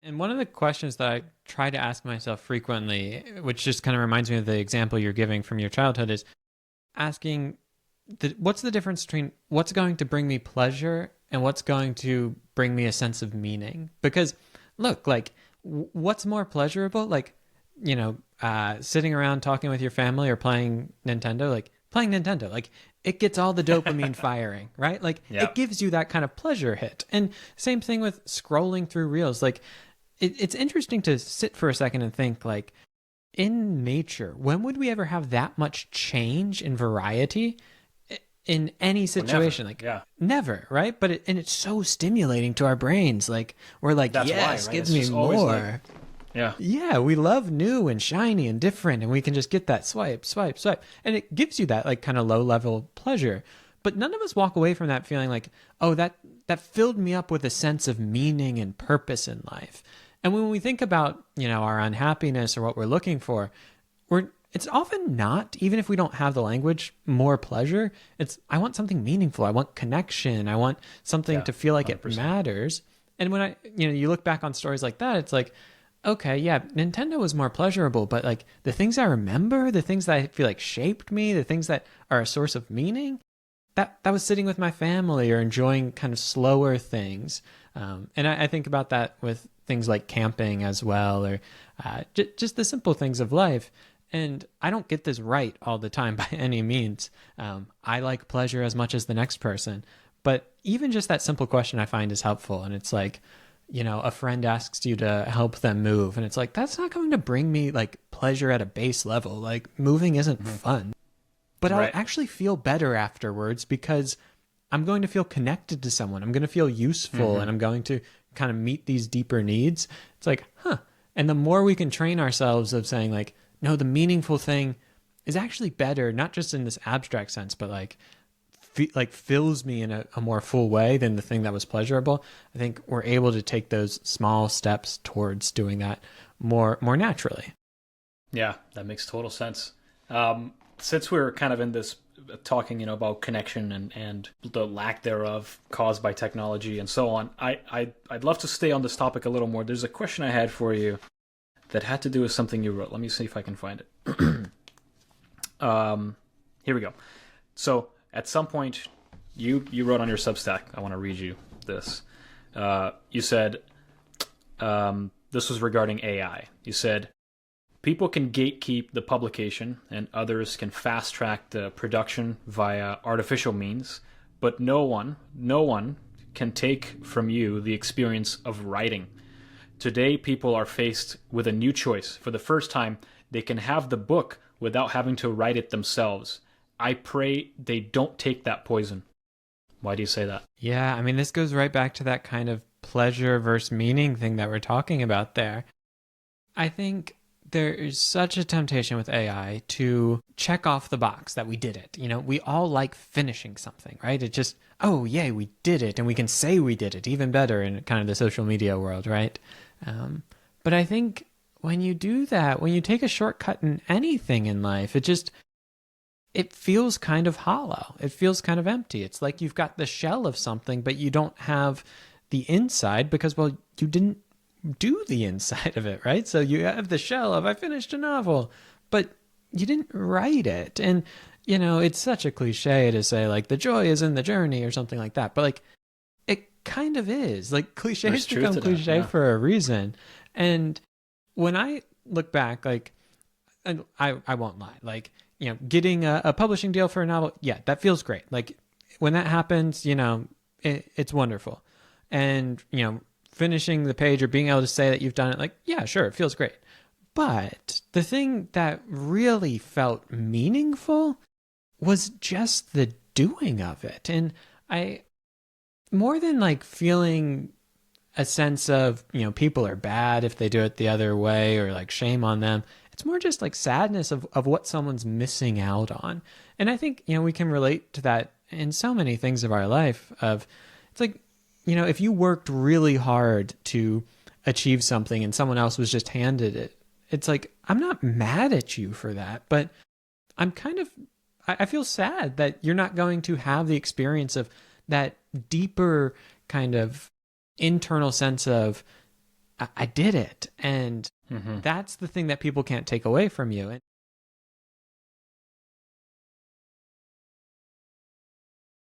And one of the questions that I try to ask myself frequently, which just kind of reminds me of the example you're giving from your childhood, is asking what's the difference between what's going to bring me pleasure and what's going to bring me a sense of meaning? Because look, like, what's more pleasurable? Like, sitting around talking with your family or playing Nintendo, like it gets all the dopamine firing, right? Like it gives you that kind of pleasure hit. And same thing with scrolling through reels. Like it's interesting to sit for a second and think, like, in nature, when would we ever have that much change in variety in any situation? Well, never. Never, right? But it's so stimulating to our brains. Like, we're like, That's yes, why, right? give It's me just always more. like, Yeah, we love new and shiny and different, and we can just get that swipe, swipe, swipe. And it gives you that, like, kind of low-level pleasure. But none of us walk away from that feeling like, oh, that filled me up with a sense of meaning and purpose in life. And when we think about, our unhappiness or what we're looking for, it's often not, even if we don't have the language, more pleasure. It's, I want something meaningful. I want connection. I want something to feel like 100%. It matters. And when you look back on stories like that, it's like, okay, yeah, Nintendo was more pleasurable, but like the things I remember, the things that I feel like shaped me, the things that are a source of meaning, that was sitting with my family or enjoying kind of slower things. And I think about that with things like camping as well, or just the simple things of life. And I don't get this right all the time by any means. I like pleasure as much as the next person. But even just that simple question I find is helpful. And it's like, a friend asks you to help them move. And it's like, that's not going to bring me like pleasure at a base level. Like, moving isn't fun. But I'll actually feel better afterwards because I'm going to feel connected to someone. I'm going to feel useful and I'm going to kind of meet these deeper needs. It's like, And the more we can train ourselves of saying like, no, the meaningful thing is actually better, not just in this abstract sense, but like fills me in a more full way than the thing that was pleasurable. I think we're able to take those small steps towards doing that more naturally. Yeah, that makes total sense. Since we're kind of in this talking, about connection and the lack thereof caused by technology and so on, I'd love to stay on this topic a little more. There's a question I had for you that had to do with something you wrote. Let me see if I can find it. Here we go. So at some point, you wrote on your Substack, I want to read you this. You said, this was regarding AI. You said, people can gatekeep the publication and others can fast track the production via artificial means, but no one can take from you the experience of writing. Today, people are faced with a new choice. For the first time, they can have the book without having to write it themselves. I pray they don't take that poison. Why do you say that? Yeah, I mean, this goes right back to that kind of pleasure versus meaning thing that we're talking about there. I think there is such a temptation with AI to check off the box that we did it. We all like finishing something, right? It just, oh, yay, we did it. And we can say we did it even better in kind of the social media world, right? But I think when you do that, when you take a shortcut in anything in life, it feels kind of hollow. It feels kind of empty. It's like you've got the shell of something, but you don't have the inside because, well, you didn't do the inside of it, right? So you have the shell of, I finished a novel, but you didn't write it. And, it's such a cliche to say, like, the joy is in the journey or something like that. But, like, it kind of is. Like, cliches become cliche for a reason. And when I look back, like, and I won't lie, like, getting a publishing deal for a novel, yeah, that feels great. Like, when that happens, it's wonderful. And, finishing the page or being able to say that you've done it, like, yeah, sure, it feels great. But the thing that really felt meaningful was just the doing of it. And more than like feeling a sense of, people are bad if they do it the other way or like shame on them, it's more just like sadness of what someone's missing out on. And I think, we can relate to that in so many things of our life it's like, if you worked really hard to achieve something and someone else was just handed it, it's like, I'm not mad at you for that, but I feel sad that you're not going to have the experience of that deeper kind of internal sense of I did it. And that's the thing that people can't take away from you.